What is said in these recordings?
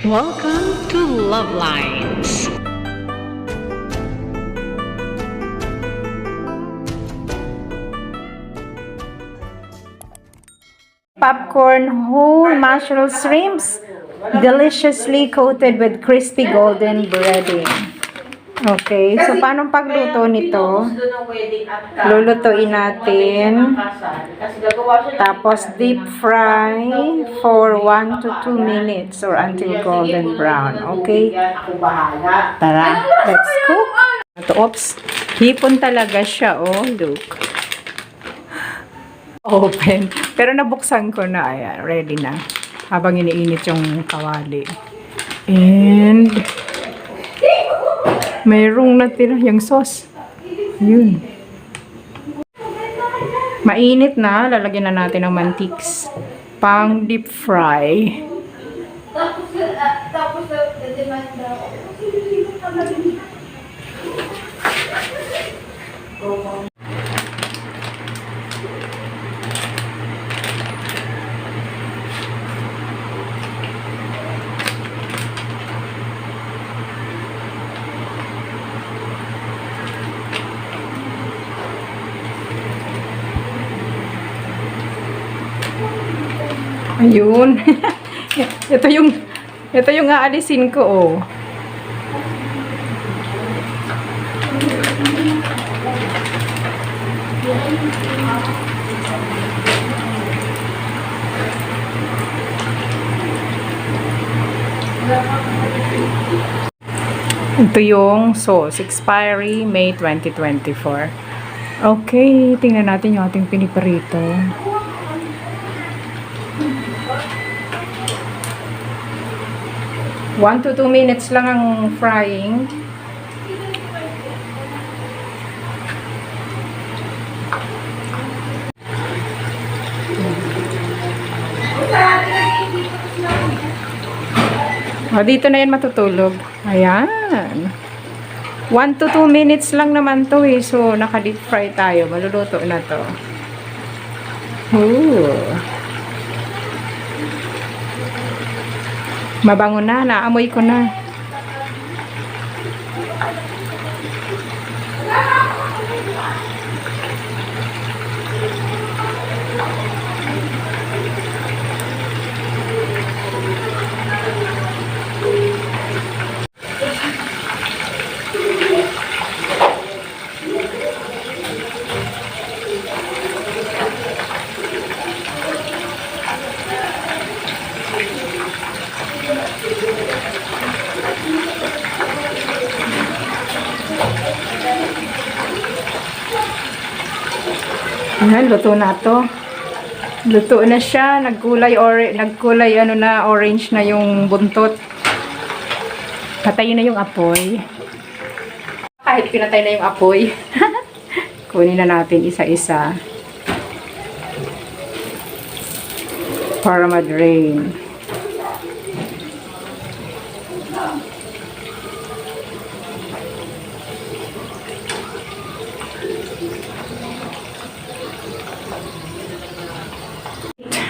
Welcome to LuvLiNes. Popcorn whole mushroom shrimps, deliciously coated with crispy golden breading. Okay, so paano pagluto nito? Lulutuin natin. Tapos deep fry for 1 to 2 minutes or until golden brown. Okay? Tara, let's cook. Oops, hipon talaga siya. Oh, look. Open. Pero nabuksan ko na. Ayan, ready na. Habang iniinit yung kawali. And mayroong natira yung sauce. Yun. Mainit na. Lalagyan na natin ng mantiks. Pang deep fry. Ayun. ito yung aalisin ko, oh. Ito yung sauce. Expiry May 2024. Okay, tingnan natin yung ating piniprito. 1 to 2 minutes lang ang frying. O, dito na yan matutulog. Ayan. 1 to 2 minutes lang naman to eh. So, naka-deep fry tayo. Maluluto na to. Ooh. Mabango na, naamoy ko na. Ayan, luto na to. Luto na siya. Nagkulay ano na, orange na yung buntot. Patay na yung apoy. Kahit pinatay na yung apoy. Kunin na natin isa-isa. Para ma-drain.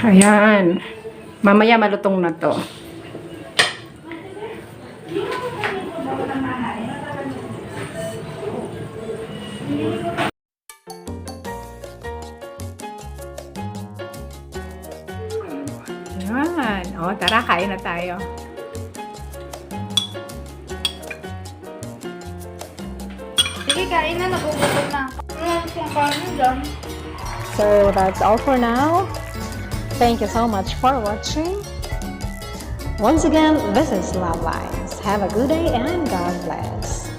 Ayan. Mamaya malutong na to. Ayan. O, tara, kain na tayo. Sige, kain na. Nagugutom na ako. Kung paano dyan. So that's all for now. Thank you so much for watching. Once again, this is LuvLiNes. Have a good day and God bless.